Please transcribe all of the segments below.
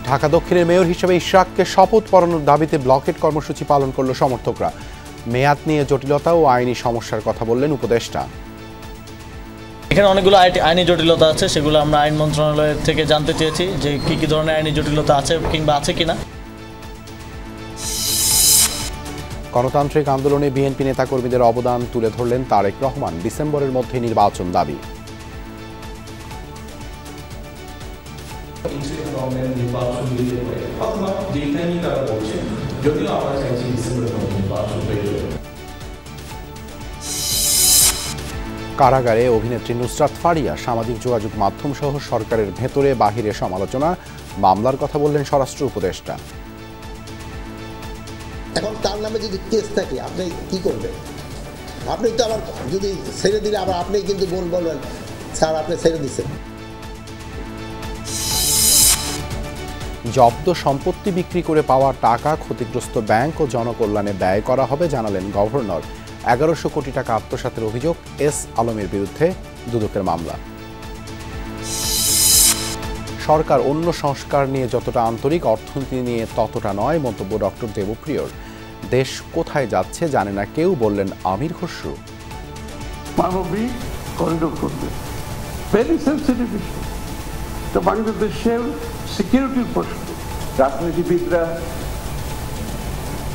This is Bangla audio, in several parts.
ঢাকা দক্ষিণের মেয়র হিসেবে ইশরাককে শপথ পড়ানোর দাবিতে ব্লকেট কর্মসূচি পালন করল সমর্থকরা। মেয়াদ নিয়ে জটিলতা ও আইনি সমস্যার কথা বললেন উপদেষ্টা। এখানে অনেকগুলো আইনি জটিলতা আছে, সেগুলো আমরা আইন মন্ত্রণালয়ের থেকে জানতে চেয়েছি যে কি ধরনের আইনি জটিলতা আছে কিংবা আছে কিনা। গণতান্ত্রিক আন্দোলনে বিএনপি নেতাকর্মীদের অবদান তুলে ধরলেন তারেক রহমান। ডিসেম্বরের মধ্যে নির্বাচন দাবি। কারাগারে অভিনেত্রী নুসরাত ফারিয়া সামাজিক যোগাযোগ মাধ্যম সহ সরকারের ভেতরে বাহিরে সমালোচনা, মামলার কথা বললেন স্বরাষ্ট্র উপদেষ্টা। এখন তার নামে যদি কেস থাকে আপনি কি করবেন? আপনি তো আবার যদি ছেড়ে দিলে আবার আপনি কিন্তু বলবেন স্যার আপনি ছেড়ে দিচ্ছেন। জব্দ সম্পত্তি বিক্রি করে পাওয়া টাকা ক্ষতিগ্রস্ত ব্যাংক ও জনকল্যাণে ব্যয় করা হবে জানালেন গভর্নর। 1100 কোটি টাকা আত্মসাতের অভিযোগ এস আলমের বিরুদ্ধে দুদকের মামলা। সরকার অন্য সংস্কার নিয়ে যতটা আন্তরিক, অর্থনীতি নিয়ে ততটা নয়, মন্তব্য ডক্টর দেবপ্রিয়র। দেশ কোথায় যাচ্ছে জানে না কেউ, বললেন আমির খসরু। মানবিক করিডোর করবে, ভেরি সেন্সিটিভ ইস্যু। তো বাংলাদেশের সিকিউরিটির প্রশ্ন, রাজনীতিবিদরা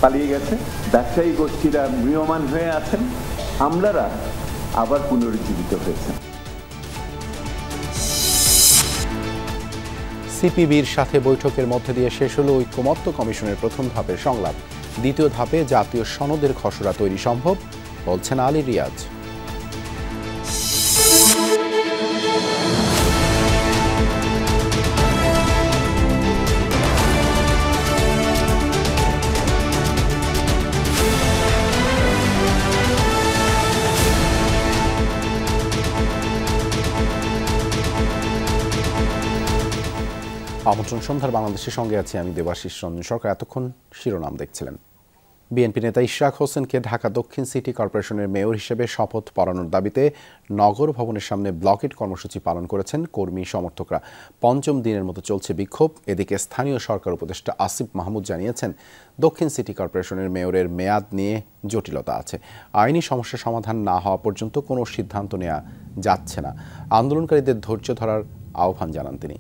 পালিয়ে গেছে, ব্যবসায়ী গোষ্ঠীরা ম্রিয়মান হয়ে আছেন, আমলারা আবার পুনরুজ্জীবিত হয়েছেন। সিপিবির সাথে বৈঠকের মধ্যে দিয়ে শেষ হলো ঐক্যমত্য কমিশনের প্রথম ধাপের সংলাপ। দ্বিতীয় ধাপে জাতীয় সনদের খসড়া তৈরি সম্ভব, বলছেন আলী রিয়াজ। আমন্ত্রণ সন্ধ্যার বাংলাদেশের সঙ্গে আছি আমি দেবাশিস রঞ্জন সরকার। এতক্ষণ শিরোনাম দেখছিলেন। বিএনপি নেতা ইশরাক হোসেনকে ঢাকা দক্ষিণ সিটি কর্পোরেশনের মেয়র হিসেবে শপথ পড়ানোর দাবিতে নগর ভবনের সামনে ব্লকেট কর্মসূচি পালন করেছেন কর্মী সমর্থকরা। পঞ্চম দিনের মতো চলছে বিক্ষোভ। এদিকে স্থানীয় সরকার উপদেষ্টা আসিফ মাহমুদ জানিয়েছেন, দক্ষিণ সিটি কর্পোরেশনের মেয়রের মেয়াদ নিয়ে জটিলতা আছে। আইনি সমস্যা সমাধান না হওয়া পর্যন্ত কোনো সিদ্ধান্ত নেওয়া যাচ্ছে না। আন্দোলনকারীদের ধৈর্য ধরার আহ্বান জানান তিনি।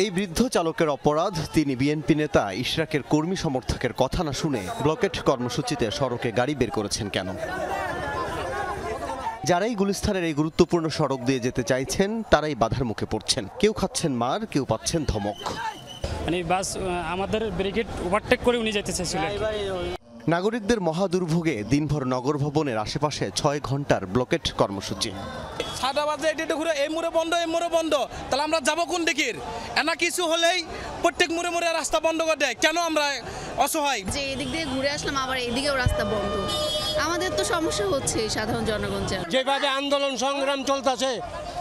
এই বৃদ্ধ চালকের অপরাধ, তিনি বিএনপি নেতা ইশরাকের কর্মী সমর্থকের কথা না শুনে ব্লকেট কর্মসূচিতে সড়কে গাড়ি বের করেছেন কেন? যারাই গুলিস্তানের এই গুরুত্বপূর্ণ সড়ক দিয়ে যেতে চাইছেন তারাই বাধার মুখে পড়ছেন। কেউ খাচ্ছেন মার, কেউ পাচ্ছেন ধমক। মানে বাস আমাদের ব্রিগেড ওভারটেক করে উনি যেতে চাইছিলেন। নাগরিকদের মহা দুর্ভোগে দিনভর নগর ভবনের আশেপাশে 6 ঘন্টার ব্লকেট কর্মসূচি। সাদা বাজে এটা ঘুরে এই মোড়ে বন্ধ, এই মোড়ে বন্ধ, তাহলে আমরা যাবো কোন দিকের? এনা কিছু হলেই প্রত্যেক মোড়ে মোড়ে রাস্তা বন্ধ করে দেয়। কেন আমরা অসহায়? যে এদিক দিয়ে ঘুরে আসলাম আবার এদিকেও রাস্তা বন্ধ, আমাদের তো সমস্যা হচ্ছে সাধারণ জনগণ। যেভাবে আন্দোলন সংগ্রাম চলতেছে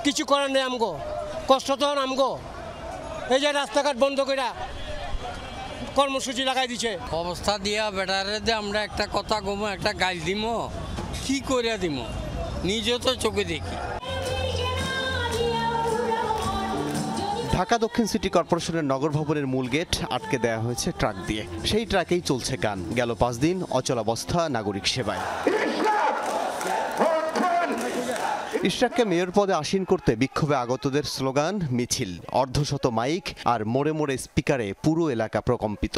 কিছু করার নেই, আমগো কষ্ট তো আমগো। এই যে রাস্তাঘাট বন্ধ করে কর্মসূচি লাগাই দিছে। অবস্থা দিয়া বেটারে যে আমরা একটা কথা গমো, একটা গাল দিব, কি করে দিব, নিজে তো চোখে দেখি। ঢাকা দক্ষিণ সিটি কর্পোরেশনের নগর ভবনের মূল গেট আটকে দেওয়া হয়েছে ট্রাক দিয়ে। সেই ট্রাকেই চলছে গান। গেল 5 দিন অচলাবস্থা নাগরিক সেবায়। ইশরাককে মেয়র পদে আসীন করতে বিক্ষোভে আগতদের স্লোগান, মিছিল, অর্ধশত মাইক আর মোড়ে মোড়ে স্পিকারে পুরো এলাকা প্রকম্পিত।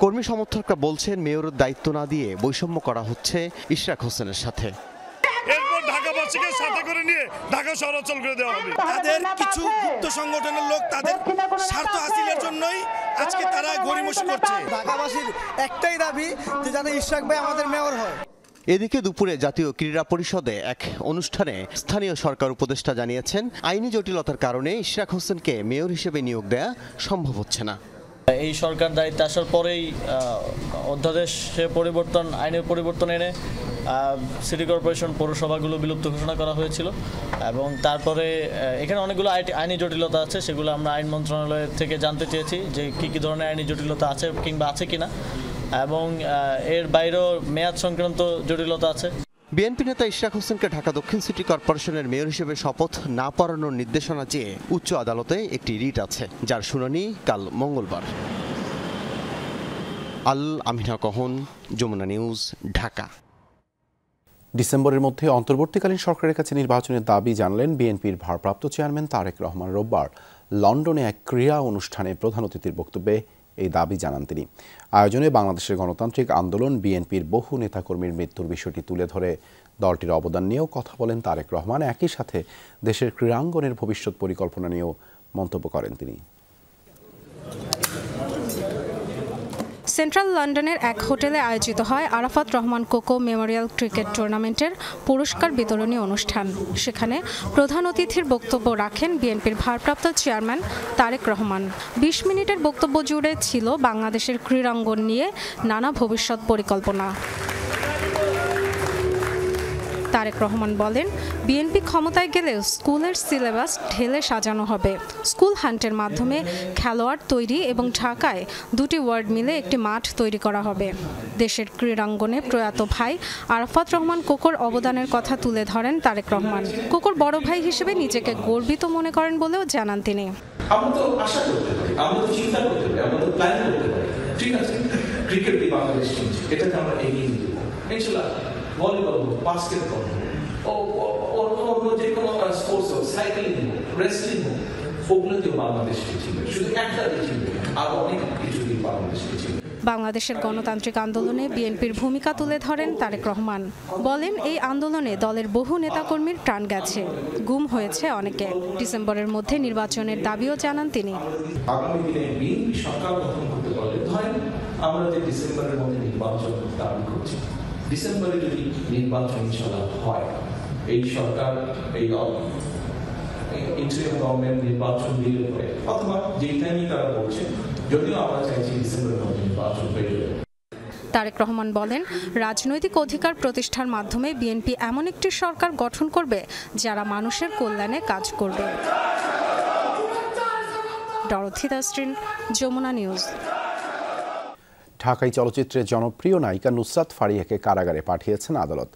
কর্মী সমর্থকরা বলছেন, মেয়রের দায়িত্ব না দিয়ে বৈষম্য করা হচ্ছে ইশরাক হোসেনের সাথে। এরপর ঢাকাবাসীকে সাথে করে নিয়ে ঢাকা শহর অচল করে দেওয়া হবে। তাদের কিছু গুপ্ত সংগঠনের লোক তাদের স্বার্থ হাসিলের জন্যই আজকে তারা গড়িমসি করছে। ঢাকাবাসীর একটাই দাবি যে যাতে ইশরাক ভাই আমাদের মেয়র হয়। এদিকে দুপুরে জাতীয় ক্রীড়া পরিষদে এক অনুষ্ঠানে স্থানীয় সরকার উপদেষ্টা জানিয়েছেন, আইনি জটিলতার কারণে ইশরাক হোসেনকে মেয়র হিসেবে নিয়োগ দেয়া সম্ভব হচ্ছে না। এই সরকার দায়িত্বে আসার পরেই অধ্যাদেশে পরিবর্তন, আইনের পরিবর্তন এনে সিটি কর্পোরেশন পৌরসভাগুলো বিলুপ্ত ঘোষণা করা হয়েছিল এবং তারপরে এখানে অনেকগুলো আইনি জটিলতা আছে, সেগুলো আমরা আইন মন্ত্রণালয়ের থেকে জানতে চেয়েছি যে কি ধরনের আইনি জটিলতা আছে কিংবা আছে কিনা, এবং এর বাইরেও মেয়াদ সংক্রান্ত জটিলতা আছে। বিএনপি নেতা ইশরাক হোসেনকে ঢাকা দক্ষিণ সিটি কর্পোরেশনের মেয়র হিসেবে শপথ না পড়ানোর নির্দেশনা চেয়ে উচ্চ আদালতে একটি রিট আছে, যার শুনানি কাল মঙ্গলবার। আল আমিনা কহন, যমুনা নিউজ, ঢাকা। ডিসেম্বরের মধ্যে অন্তর্বর্তীকালীন সরকারের কাছে নির্বাচনের দাবি জানালেন বিএনপির ভারপ্রাপ্ত চেয়ারম্যান তারেক রহমান। রোববার লন্ডনে এক ক্রীড়া অনুষ্ঠানে প্রধান অতিথির বক্তব্যে এই দাবি জানান তিনি। আয়োজনে বাংলাদেশের গণতান্ত্রিক আন্দোলন, বিএনপির বহু নেতাকর্মীর মৃত্যুর বিষয়টি তুলে ধরে দলটির অবদান নিয়েও কথা বলেন তারেক রহমান। একই সাথে দেশের ক্রীড়াঙ্গনের ভবিষ্যৎ পরিকল্পনা নিয়েও মন্তব্য করেন তিনি। সেন্ট্রাল লন্ডনের এক হোটেলে আয়োজিত হয় Arafat Rahman cocoa Memorial cricket টুর্নামেন্টের পুরস্কার বিতরণী অনুষ্ঠান। সেখানে প্রধান অতিথির বক্তব্য রাখেন বিএনপির ভারপ্রাপ্ত চেয়ারম্যান তারেক রহমান। ২০ মিনিটের বক্তব্য জুড়ে ছিল বাংলাদেশের ক্রীড়াঙ্গন নিয়ে নানা ভবিষ্যৎ পরিকল্পনা। তারেক রহমান বলেন, বিএনপি ক্ষমতায় গেলে স্কুলের সিলেবাস ঢেলে সাজানো হবে। স্কুল হান্টের মাধ্যমে খেলোয়াড় তৈরি এবং ঢাকায় 2টি ওয়ার্ড মিলে একটি মাঠ তৈরি করা হবে। দেশের ক্রীড়াঙ্গনে প্রয়াত ভাই আরাফাত রহমান কোকোর অবদানের কথা তুলে ধরেন তারেক রহমান। কোকোর বড় ভাই হিসেবে নিজেকে গর্বিত মনে করেন বলেও জানান তিনি। আমরা তো আশা করতে পারি, আমরা তো চিন্তা করতে পারি, আমরা তো প্ল্যান করতে পারি। ঠিক আছে, ক্রিকেট বাংলাদেশ টিম এটাকে আমরা এগিয়ে নিয়ে যাবো ইনশাআল্লাহ। ভলিবল হোক, বাস্কেটবল হোক, যে কোনো স্পোর্টস হোক, সাইক্লিং হোক, রেসলিং হোক, ওগুলোতেও বাংলাদেশকে চিনবে। শুধু একটা চিনবে, আরো অনেক কিছু দিন বাংলাদেশকে চিনবে। বাংলাদেশের গণতান্ত্রিক আন্দোলনে বিএনপির ভূমিকা তুলে ধরেন তারেক রহমান। বলেন, এই আন্দোলনে দলের বহু নেতাকর্মীর প্রাণ গেছে, গুম হয়েছে অনেকে। ডিসেম্বরের মধ্যে নির্বাচনের দাবিও জানান তিনি। আগামী দিনে বিএনপি সরকার গঠন করতে পারলে, ধরেন আমরা যে ডিসেম্বরের মধ্যে নির্বাচন দাবি করছি, ডিসেম্বরে যদি নির্বাচন ইনশাআল্লাহ হয়, এই সরকার এই ইন্টারিম গভর্নমেন্ট নির্বাচন দিলে পরে অথবা যেই টাইমই তারা বলছে, যদিও আমরা চাইছি ডিসেম্বরের মধ্যে নির্বাচন হয়ে যাবে। তারেক রহমান বলেন, রাজনৈতিক অধিকার প্রতিষ্ঠার মাধ্যমে বিএনপি এমন একটি সরকার গঠন করবে যারা মানুষের কল্যাণে কাজ করবে। Dorothy Dasrin, Jamuna news. ঢাকাই চলচ্চিত্রের জনপ্রিয় নায়িকা নুসরাত ফারিয়াকে কারাগারে পাঠিয়েছেন আদালত।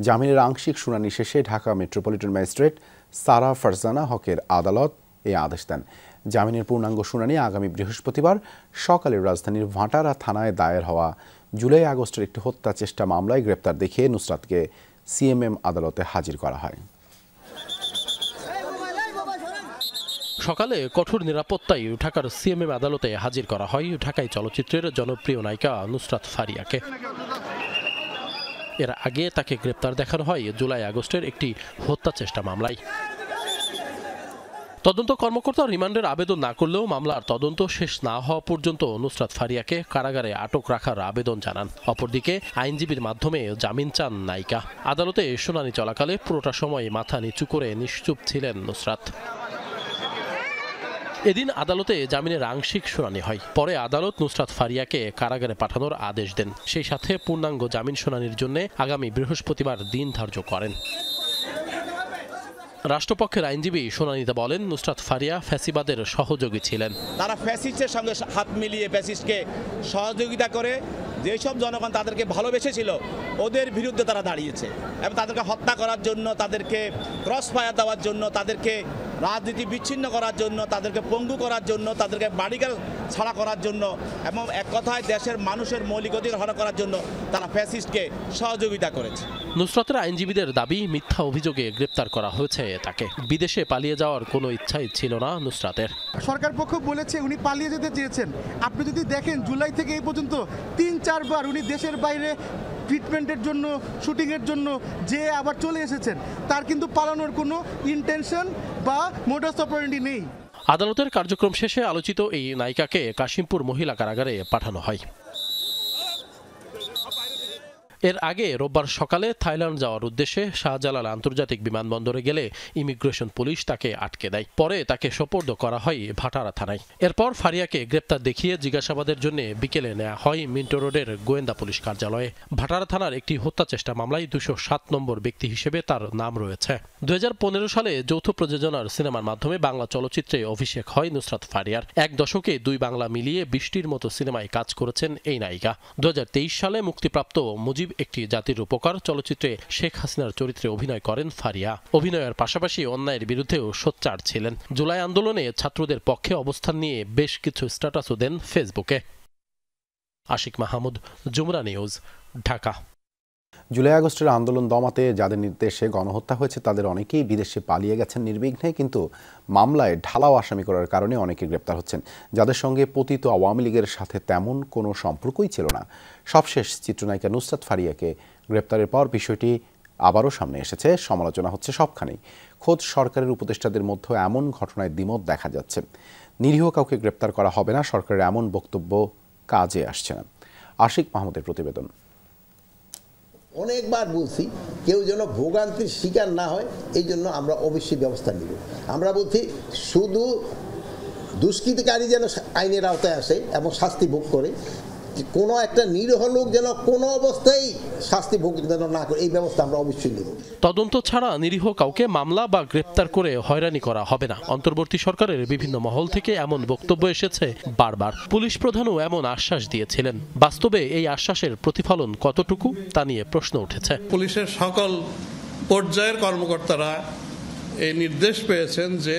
জামিনের আংশিক শুনানি শেষে ঢাকা মেট্রোপলিটন ম্যাজিস্ট্রেট সারা ফারজানা হকের আদালত এই আদেশ দেন। জামিনের পূর্ণাঙ্গ শুনানি আগামী বৃহস্পতিবার সকালে রাজধানীর ভাটারা থানায় দায়ের হওয়া জুলাই আগস্টের একটি হত্যা চেষ্টা মামলায় গ্রেপ্তার দেখিয়ে নুসরাতকে সিএমএম আদালতে হাজির করা হয়। সকালে কঠোর নিরাপত্তায় ঢাকার সিএমএম আদালতে হাজির করা হয় ঢাকাই চলচ্চিত্রের জনপ্রিয় নায়িকা নুসরাত ফারিয়াকে। এর আগে তাকে গ্রেপ্তার দেখানো হয় জুলাই আগস্টের একটি হত্যা চেষ্টা মামলায়। তদন্ত কর্মকর্তা রিমান্ডের আবেদন না করলেও মামলার তদন্ত শেষ না হওয়া পর্যন্ত নুসরাত ফারিয়াকে কারাগারে আটক রাখার আবেদন জানান। অপরদিকে আইনজীবীর মাধ্যমে জামিন চান নায়িকা। আদালতে শুনানি চলাকালে পুরোটা সময় মাথা নিচু করে নিশ্চুপ ছিলেন নুসরাত। এদিন আদালতে জামিনের আংশিক শুনানি হয়। পরে আদালত নুসরাত ফারিয়াকে কারাগারে পাঠানোর আদেশ দেন। সেই সাথে পূর্ণাঙ্গ জামিন শুনানির জন্য আগামী বৃহস্পতিবার দিন ধার্য করেন। রাষ্ট্রপক্ষের আইনজীবী শুনানিতে বলেন, নুসরাত ফারিয়া ফ্যাসিবাদের সহযোগী ছিলেন। তারা ফ্যাসিস্টের সঙ্গে হাত মিলিয়ে ফ্যাসিস্টকে সহযোগিতা করে যেসব জনগণ তাদেরকে ভালোবেসেছিল ওদের বিরুদ্ধে তারা দাঁড়িয়েছে এবং তাদেরকে হত্যা করার জন্য, তাদেরকে ক্রস ফায়ার দেওয়ার জন্য, তাদেরকে রাজনীতি বিচ্ছিন্ন করার জন্য, তাদেরকে পঙ্গু করার জন্য, তাদেরকে বাড়িঘর ছাড়া করার জন্য এবং এক কথায় দেশের মানুষের মৌলিক অধিকার হরণ করার জন্য তারা ফ্যাসিস্টকে সহযোগিতা করেছে। নুসরাতের আইনজীবীদের দাবি, মিথ্যা অভিযোগে গ্রেপ্তার করা হয়েছে তাকে। বিদেশে পালিয়ে যাওয়ার কোনো ইচ্ছাই ছিল না নুসরাতের। সরকার পক্ষ বলেছে উনি পালিয়ে যেতে চেয়েছেন। আপনি যদি দেখেন জুলাই থেকে এই পর্যন্ত ৩-৪ বার উনি দেশের বাইরে ট্রিটমেন্টের জন্য, শুটিংয়ের জন্য যে আবার চলে এসেছেন, তার কিন্তু পালানোর কোনো ইন্টেনশন বা মোডাস অপারেন্ডি নেই। আদালতের কার্যক্রম শেষে আলোচিত এই নায়িকাকে কাশিমপুর মহিলা কারাগারে পাঠানো হয়। এর আগে রোববার সকালে থাইল্যান্ড যাওয়ার উদ্দেশ্যে শাহজালাল আন্তর্জাতিক বিমানবন্দরে গেলে ইমিগ্রেশন পুলিশ তাকে আটকে দেয়। পরে তাকে সোপর্দ করা হয় ভাটারা থানায়। এরপর ফারিয়াকে গ্রেপ্তার দেখিয়ে জিজ্ঞাসাবাদের জন্য বিকেলে নেওয়া হয় মিন্টো রোডের গোয়েন্দা পুলিশ কার্যালয়ে। ভাটারা থানার একটি হত্যা চেষ্টা মামলায় 207 নম্বর ব্যক্তি হিসেবে তার নাম রয়েছে। 2015 সালে যৌথ প্রযোজনার সিনেমার মাধ্যমে বাংলা চলচ্চিত্রে অভিষেক হয় নুসরাত ফারিয়ার। এক দশকে 2 বাংলা মিলিয়ে 20টির মতো সিনেমায় কাজ করেছেন এই নায়িকা। 2023 সালে মুক্তিপ্রাপ্ত মুজিব গরিব একটি জাতির উপকার চলচ্চিত্রে শেখ হাসিনার চরিত্রে অভিনয় করেন ফারিয়া। অভিনয়ের পাশাপাশি অন্যায়ের বিরুদ্ধেও সোচ্চার ছিলেন। জুলাই আন্দোলনে ছাত্রদের পক্ষে অবস্থান নিয়ে বেশ কিছু স্ট্যাটাসও দেন ফেসবুকে। আশিক মাহমুদ, যমুনা নিউজ, ঢাকা। জুলাই আগস্টের আন্দোলন দমাতে যাদের নির্দেশে গণহত্যা হয়েছে তাদের অনেকেই বিদেশে পালিয়ে গেছেন নির্বিঘ্নে, কিন্তু মামলায় ঢালাও আসামি করার কারণে অনেকে গ্রেপ্তার হচ্ছেন যাদের সঙ্গে পতিত আওয়ামী লীগের সাথে তেমন কোনো সম্পর্কই ছিল না। সবশেষ চিত্রনায়িকা নুসরাত ফারিয়াকে গ্রেপ্তারের পর বিষয়টি আবারও সামনে এসেছে। সমালোচনা হচ্ছে সবখানেই। খোদ সরকারের উপদেষ্টাদের মধ্যে এমন ঘটনায় দ্বিমত দেখা যাচ্ছে। নিরীহ কাউকে গ্রেপ্তার করা হবে না, সরকারের এমন বক্তব্য কাজে আসছে না। আশিক মাহমুদের প্রতিবেদন। অনেকবার বলছি কেউ যেন ভোগান্তির শিকার না হয়, এই জন্য আমরা অবশ্যই ব্যবস্থা নিব। আমরা বলছি শুধু দুষ্কৃতিকারী যেন আইনের আওতায় আসে এবং শাস্তি ভোগ করে, কোনো একটা নিরীহ লোক যেন কোনো অবস্থায় শাস্তি ভোগ যেন না করে, এই ব্যবস্থা আমরা অবশ্যই নেব। তদন্ত ছাড়া নিরীহ কাউকে মামলা বা গ্রেপ্তার করে হয়রানি করা হবে না। অন্তর্বর্তী সরকারের বিভিন্ন মহল থেকে এমন বক্তব্য এসেছে বারবার। পুলিশ প্রধানও এমন আশ্বাস দিয়েছিলেন। বাস্তবে এই আশ্বাসের প্রতিফলন কতটুকু তা নিয়ে প্রশ্ন উঠেছে। পুলিশের সকল পর্যায়ের কর্মকর্তারা এই নির্দেশ পেয়েছেন যে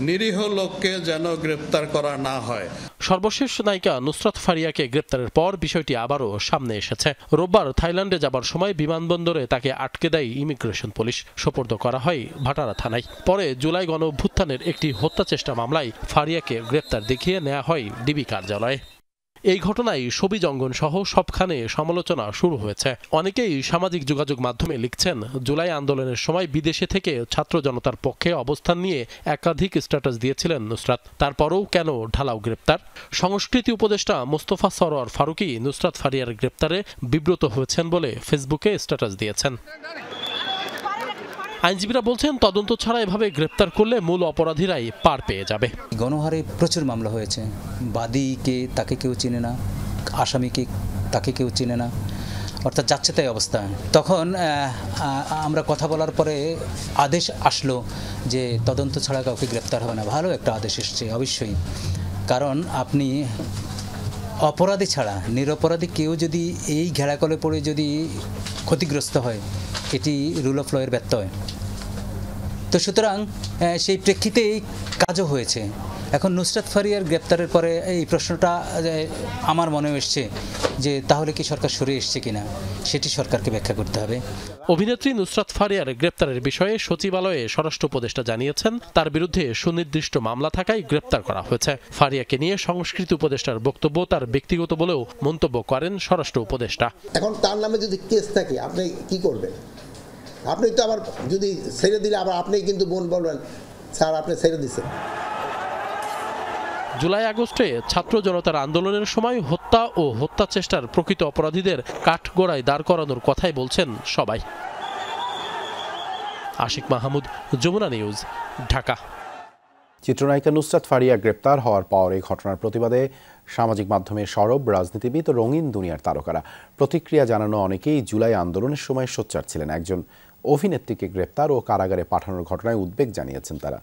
নিরীহ লোককে যেন গ্রেপ্তার করা না হয়। সর্বশেষ নায়িকা নুসরাত ফারিয়াকে গ্রেপ্তারের পর বিষয়টি আবারও সামনে এসেছে। রোববার থাইল্যান্ডে যাবার সময় বিমানবন্দরে তাকে আটকে দেয় ইমিগ্রেশন পুলিশ। সোপর্দ করা হয় ভাটারা থানায়। পরে জুলাই গণঅভ্যুত্থানের একটি হত্যা চেষ্টা মামলায় ফারিয়াকে গ্রেপ্তার দেখিয়ে নেওয়া হয় ডিবি কার্যালয়ে। এই ঘটনায় ছবি জঙ্গন সহ সবখানে সমালোচনা শুরু হয়েছে। অনেকেই সামাজিক যোগাযোগ মাধ্যমে লিখছেন, জুলাই আন্দোলনের সময় বিদেশে থেকে ছাত্র জনতার পক্ষে অবস্থান নিয়ে একাধিক স্ট্যাটাস দিয়েছিলেন নুসরাত, তারপরও কেন ঢালাও গ্রেপ্তার? সংস্কৃতি উপদেষ্টা মোস্তফা সরোয়ার ফারুকী নুসরাত ফারিয়ার গ্রেপ্তারে বিব্রত হয়েছেন বলে ফেসবুকে স্ট্যাটাস দিয়েছেন। আইনজীবীরা বলছেন, তদন্ত ছাড়া এভাবে গ্রেপ্তার করলে মূল অপরাধীরাই পার পেয়ে যাবে। গণহারে প্রচুর মামলা হয়েছে, বাদীকে তাকে কেউ চিনে না, আসামিকে তাকে কেউ চিনে না, অর্থাৎ যাচ্ছে তাই অবস্থা। তখন আমরা কথা বলার পরে আদেশ আসলো যে তদন্ত ছাড়া কাউকে গ্রেপ্তার হবে না। ভালো একটা আদেশ এসছে অবশ্যই, কারণ আপনি অপরাধী ছাড়া নিরপরাধী কেউ যদি এই ঘেরাকলে পড়ে যদি ক্ষতিগ্রস্ত হয়, এটি রুল অফ ল এর ব্যত্যয়। তো সুতরাং সেই প্রেক্ষিতে এই কাজও হয়েছে। এখন নুসরাত ফারিয়ার গ্রেপ্তারের পরে এই প্রশ্নটা আমার মনে এসছে যে তাহলে কি সরকার সরে এসছে কিনা, সেটি সরকারকে ব্যাখ্যা করতে হবে। অভিনেত্রী নুসরাত ফারিয়ার গ্রেপ্তারের বিষয়ে সচিবালয়ে স্বরাষ্ট্র উপদেষ্টা জানিয়েছেন, তার বিরুদ্ধে সুনির্দিষ্ট মামলা থাকায় গ্রেপ্তার করা হয়েছে। ফারিয়াকে নিয়ে সংস্কৃতি উপদেষ্টার বক্তব্য তার ব্যক্তিগত বলেও মন্তব্য করেন স্বরাষ্ট্র উপদেষ্টা। এখন তার নামে যদি কেস থাকে আপনি কি করবেন? আপনি তো আবার যদি ছেড়ে দিলে আবার আপনি কিন্তু বলবেন স্যার আপনি ছেড়ে দিচ্ছেন। জুলাই আগস্টে ছাত্র জনতার আন্দোলনের সময় হত্যা ও হত্যা চেষ্টার প্রকৃত অপরাধীদের কাঠগড়ায় দাঁড় করানোর কথাই বলছেন সবাই। আশিক মাহমুদ, যমুনা নিউজ, ঢাকা। চিত্রনায়িকা নুসরাত ফারিয়া গ্রেপ্তার হওয়ার পর এই ঘটনার প্রতিবাদে সামাজিক মাধ্যমে সরব রাজনীতিবিদ ও রঙিন দুনিয়ার তারকারা। প্রতিক্রিয়া জানানো অনেকেই জুলাই আন্দোলনের সময় সোচ্চার ছিলেন। একজন অভিনেত্রীকে গ্রেপ্তার ও কারাগারে পাঠানোর ঘটনায় উদ্বেগ জানিয়েছেন তারা।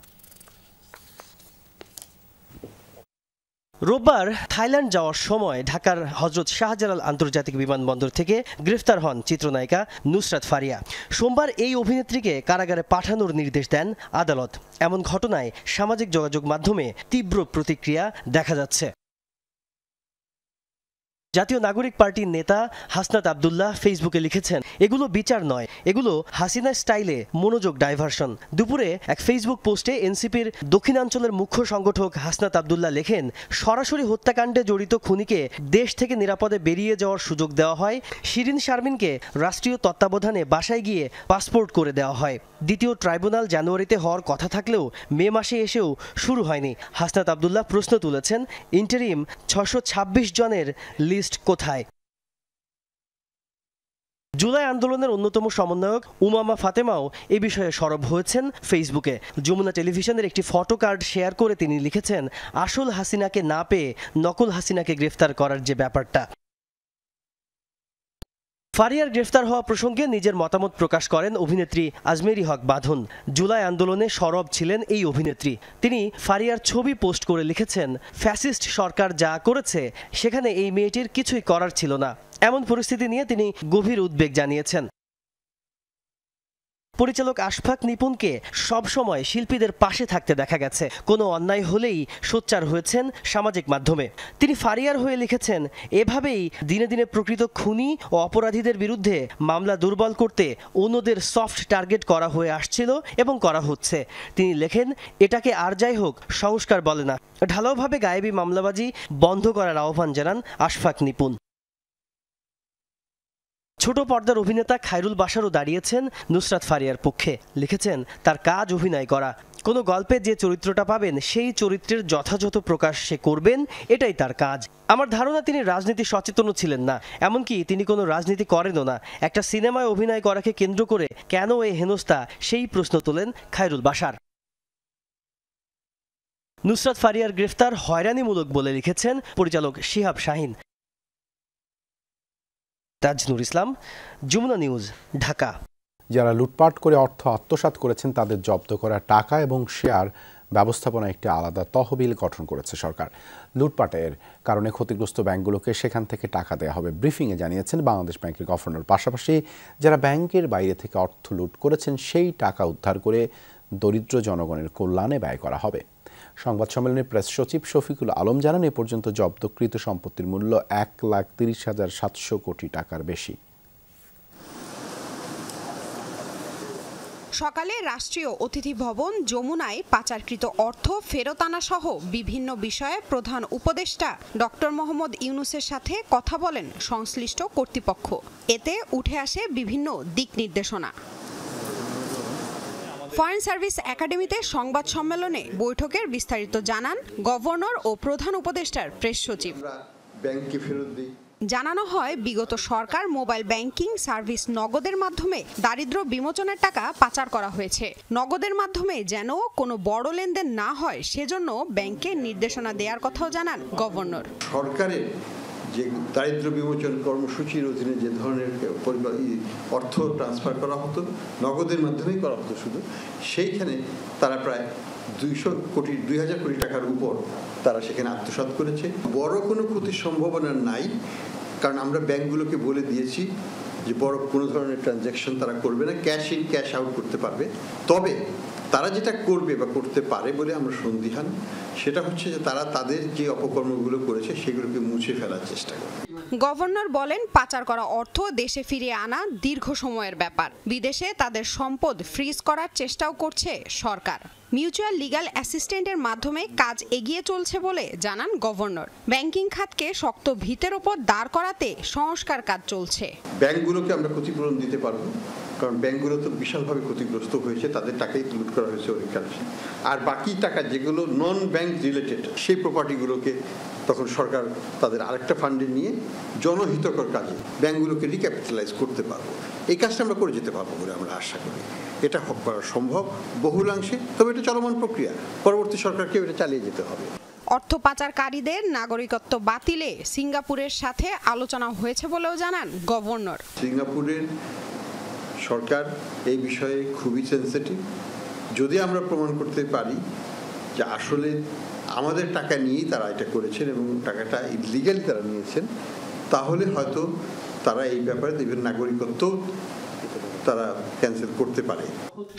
রোববার থাইল্যান্ড যাওয়ার সময় ঢাকার হজরত শাহজালাল আন্তর্জাতিক বিমানবন্দর থেকে গ্রেফতার হন চিত্রনায়িকা নুসরাত ফারিয়া। সোমবার এই অভিনেত্রীকে কারাগারে পাঠানোর নির্দেশ দেন আদালত। এমন ঘটনায় সামাজিক যোগাযোগ মাধ্যমে তীব্র প্রতিক্রিয়া দেখা যাচ্ছে। জাতীয় নাগরিক পার্টির নেতা হাসনাত আব্দুল্লাহ ফেসবুকে লিখেছেন, এগুলো বিচার নয়, এগুলো হাসিনা স্টাইলে মনোযোগ ডাইভার্সন। দুপুরে এক ফেসবুক পোস্টে এনসিপির দক্ষিণাঞ্চলের মুখ্য সংগঠক হাসনাত আব্দুল্লাহ লেখেন, সরাসরি হত্যাকাণ্ডে জড়িত খুনিকে দেশ থেকে নিরাপদে বেরিয়ে যাওয়ার সুযোগ দেওয়া হয়। শিরিন শারমিনকে রাষ্ট্রীয় তত্ত্বাবধানে বাসায় গিয়ে পাসপোর্ট করে দেওয়া হয়। দ্বিতীয় ট্রাইব্যুনাল জানুয়ারিতে হওয়ার কথা থাকলেও মে মাসে এসেও শুরু হয়নি। হাসনাত আব্দুল্লাহ প্রশ্ন তুলেছেন, ইন্টারিম 626 জনের লিস্ট কোথায়? জুলাই আন্দোলনের অন্যতম সমন্বয়ক উমামা ফাতেমাও এ বিষয়ে সরব হয়েছেন ফেসবুকে। যমুনা টেলিভিশনের একটি ফটো কার্ড শেয়ার করে তিনি লিখেছেন, আসল হাসিনাকে না পেয়ে নকল হাসিনাকে গ্রেফতার করার যে ব্যাপারটা, ফারিয়ার গ্রেফতার হওয়া প্রসঙ্গে নিজের মতামত প্রকাশ করেন অভিনেত্রী আজমেরি হক বাঁধন। জুলাই আন্দোলনে সরব ছিলেন এই অভিনেত্রী। তিনি ফারিয়ার ছবি পোস্ট করে লিখেছেন, ফ্যাসিস্ট সরকার যা করেছে সেখানে এই মেয়েটির কিছুই করার ছিল না। এমন পরিস্থিতি নিয়ে তিনি গভীর উদ্বেগ জানিয়েছেন। পরিচালক আশফাক নিপুণকে সবসময় শিল্পীদের পাশে থাকতে দেখা গেছে। কোনো অন্যায় হলেই সোচ্চার হয়েছেন সামাজিক মাধ্যমে। তিনি ফারিয়ার হয়ে লিখেছেন, এভাবেই দিনে দিনে প্রকৃত খুনি ও অপরাধীদের বিরুদ্ধে মামলা দুর্বল করতে অন্যদের সফট টার্গেট করা হয়ে আসছিল এবং করা হচ্ছে। তিনি লেখেন, এটাকে আর যাই হোক সংস্কার বলে না। ঢালাওভাবে গায়েবী মামলাবাজি বন্ধ করার আহ্বান জানান আশফাক নিপুণ। ছোট পর্দার অভিনেতা খায়রুল বাশারও দাঁড়িয়েছেন নুসরাত ফারিয়ার পক্ষে। লিখেছেন, তার কাজ অভিনয় করা। কোনো গল্পে যে চরিত্রটা পাবেন সেই চরিত্রের যথাযথ প্রকাশ সে করবেন, এটাই তার কাজ। আমার ধারণা তিনি রাজনীতি সচেতনও ছিলেন না, এমনকি তিনি কোনো রাজনীতি করেনও না। একটা সিনেমায় অভিনয় করাকে কেন্দ্র করে কেন এই হেনস্থা, সেই প্রশ্ন তোলেন খায়রুল বাশার। নুসরাত ফারিয়ার গ্রেফতার হয়রানিমূলক বলে লিখেছেন পরিচালক শিহাব শাহীন। তাজনুর ইসলাম, যমুনা নিউজ, ঢাকা। যারা লুটপাট করে অর্থ আত্মসাৎ করেছেন তাদের জব্দ করা টাকা এবং শেয়ার ব্যবস্থাপনা একটি আলাদা তহবিল গঠন করেছে সরকার। লুটপাটের কারণে ক্ষতিগ্রস্ত ব্যাংকগুলোকে সেখান থেকে টাকা দেওয়া হবে ব্রিফিংয়ে জানিয়েছেন বাংলাদেশ ব্যাংকের গভর্নর। পাশাপাশি যারা ব্যাংকের বাইরে থেকে অর্থ লুট করেছেন সেই টাকা উদ্ধার করে দরিদ্র জনগণের কল্যাণে ব্যয় করা হবে। সংবাদ সম্মেলনে প্রেস সচিব শফিকুল আলম জানান, এ পর্যন্ত জব্দকৃত সম্পত্তির মূল্য 1,30,700 কোটি টাকার বেশি। সকালে রাষ্ট্রীয় অতিথি ভবন যমুনায় পাচারকৃত অর্থ ফেরত আনা সহ বিভিন্ন বিষয়ে প্রধান উপদেষ্টা ডক্টর মোহাম্মদ ইউনূসের সাথে কথা বলেন সংশ্লিষ্ট কর্তৃপক্ষ। এতে উঠে আসে বিভিন্ন দিক নির্দেশনা। ফরেন সার্ভিস একাডেমিতে সংবাদ সম্মেলনে বৈঠকের বিস্তারিত জানান গভর্নর ও প্রধান উপদেষ্টার প্রেস সচিব। জানানো হয়, বিগত সরকার মোবাইল ব্যাংকিং সার্ভিস নগদের মাধ্যমে দারিদ্র্য বিমোচনের টাকা পাচার করা হয়েছে। নগদের মাধ্যমে যেন কোনো বড় লেনদেন না হয় সেজন্য ব্যাংকে নির্দেশনা দেওয়ার কথাও জানান গভর্নর। সরকারের যে দারিদ্র্য বিমোচন কর্মসূচির অধীনে যে ধরনের অর্থ ট্রান্সফার করা হতো নগদের মাধ্যমেই করা হতো শুধু, সেইখানে তারা প্রায় 2,000 কোটি টাকার উপর তারা সেখানে আত্মসাৎ করেছে। বড় কোনো ক্ষতির সম্ভাবনা নাই, কারণ আমরা ব্যাংকগুলোকে বলে দিয়েছি যে বড় কোনো ধরনের ট্রানজ্যাকশন তারা করবে না, ক্যাশ ইন ক্যাশ আউট করতে পারবে। তবে তারা যেটা করবে বা করতে পারে বলে আমরা সন্দিহান, সেটা হচ্ছে যে তারা তাদের যে অপকর্মগুলো করেছে সেগুলোকে মুছে ফেলার চেষ্টা করে। গভর্নর বলেন, পাচার করা অর্থ দেশে ফিরিয়ে আনা দীর্ঘ সময়ের ব্যাপার। বিদেশে তাদের সম্পদ ফ্রিজ করার চেষ্টাও করছে সরকার। মিউচুয়াল লিগ্যাল অ্যাসিস্ট্যান্টের মাধ্যমে কাজ এগিয়ে চলছে বলে জানান গভর্নর। ব্যাংকিং খাতকে শক্ত ভিতের ওপর দাঁড় করাতে সংস্কার কাজ চলছে। ব্যাংকগুলোকে আমরা ক্ষতিপূরণ দিতে পারবো, কারণ ব্যাংকগুলো তো বিশালভাবে ক্ষতিগ্রস্ত হয়েছে, তাদের টাকাই লুট করা হয়েছে অধিকাংশ। আর বাকি টাকা যেগুলো নন ব্যাংক রিলেটেড সেই প্রপার্টিগুলোকে তখন সরকার তাদের আরেকটা ফান্ডে নিয়ে জনহিতকর কাজে ব্যাংকগুলোকে রিক্যাপিটালাইজ করতে পারবো। এই কাজটা আমরা করে যেতে পারবো বলে আমরা আশা করি। এটা করা সম্ভব বহুলাংশে, তবে এটা চলমান প্রক্রিয়া। পরবর্তী সরকারকে এটা চালিয়ে যেতে হবে। অর্থ পাচারকারীদের নাগরিকত্ব বাতিলে সিঙ্গাপুরের সাথে আলোচনা হয়েছে বলেও জানান গভর্নর। সিঙ্গাপুরের সরকার এই বিষয়ে খুবই সেনসিটিভ। যদি আমরা প্রমাণ করতে পারি যে আসলে আমাদের টাকা নিয়েই তারা এটা করেছেন এবং টাকাটা ইলিগালি তারা নিয়েছেন, তাহলে হয়তো তারা এই ব্যাপারে বিভিন্ন নাগরিকত্ব তারা ক্যান্সেল করতে পারে।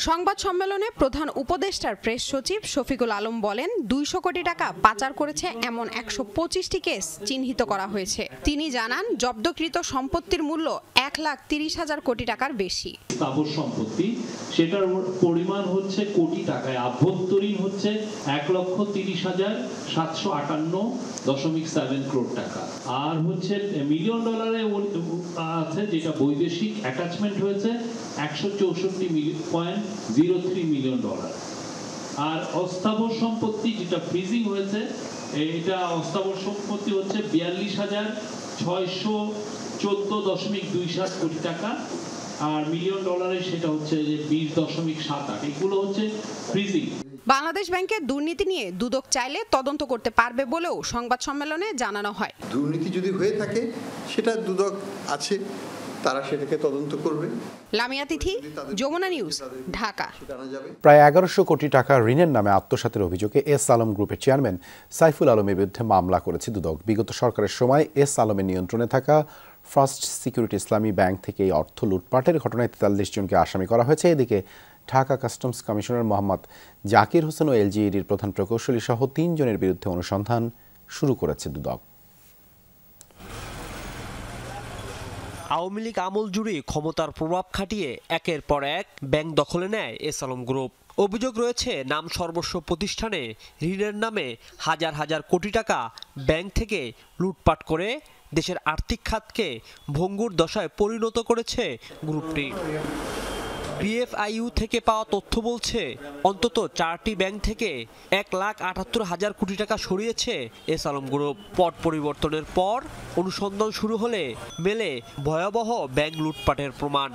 সংবাদ সম্মেলনে প্রধান উপদেষ্টার প্রেস সচিব শফিকুল আলম বলেন, 200 কোটি টাকা পাচার করেছে এমন 125টি কেস চিহ্নিত করা হয়েছে। তিনি জানান, জব্দকৃত সম্পত্তির মূল্য 1,30,000 কোটি টাকার বেশি। স্থাবর সম্পত্তি সেটার পরিমাণ হচ্ছে কোটি টাকায়, আভ্যন্তরীণ হচ্ছে 1,30,758.7 করোড় টাকা, আর হচ্ছে মিলিয়ন ডলারে আছে যেটা বৈদেশিক অ্যাটাচমেন্ট হয়েছে 164.03 মিলিয়ন ডলার। আর অস্থাবর সম্পত্তি যেটা ফ্রিজিং হয়েছে, এটা অস্থাবর সম্পত্তি হচ্ছে 42,614.27 কোটি টাকা, আর মিলিয়ন ডলারে সেটা হচ্ছে যে 20.78। এগুলো হচ্ছে ফ্রিজিং। বাংলাদেশ ব্যাংকের দুর্নীতি নিয়ে দুদক চাইলে তদন্ত করতে পারবে বলেও সংবাদ সম্মেলনে জানানো হয়। দুর্নীতি যদি হয়ে থাকে সেটা দুদক আছে, তারা সেটাকে তদন্ত করবে। লামিয়া তিথি, যমুনা নিউজ, ঢাকা। প্রায় 1100 কোটি টাকা ঋণের নামে আত্মসাতের অভিযোগে এস আলম গ্রুপের চেয়ারম্যান সাইফুল আলমের বিরুদ্ধে মামলা করেছে দুদক। বিগত সরকারের সময় এস আলমের নিয়ন্ত্রণে থাকা ফার্স্ট সিকিউরিটি ইসলামী ব্যাংক থেকে এই অর্থ লুটপাটের ঘটনায় 43 জনকে আসামি করা হয়েছে। এদিকে ঢাকা কাস্টমস কমিশনার মোহাম্মদ জাকির হোসেন ও এলজিইডির প্রধান প্রকৌশলী সহ 3 জনের বিরুদ্ধে অনুসন্ধান শুরু করেছে দুদক। আওয়ামী লীগ আমল জুড়ে ক্ষমতার প্রভাব খাটিয়ে একের পর এক ব্যাংক দখলে নেয় এস আলম গ্রুপ। অভিযোগ রয়েছে নাম সর্বস্ব প্রতিষ্ঠানে ঋণের নামে হাজার হাজার কোটি টাকা ব্যাংক থেকে লুটপাট করে দেশের আর্থিক খাতকে ভঙ্গুর দশায় পরিণত করেছে গ্রুপটি। বিএফআইইউ থেকে পাওয়া তথ্য বলছে অন্তত 4টি ব্যাংক থেকে 1,78,000 কোটি টাকা সরিয়েছে এস আলম গ্রুপ। পট পরিবর্তনের পর অনুসন্ধান শুরু হলে মেলে ভয়াবহ ব্যাংক লুটপাটের প্রমাণ।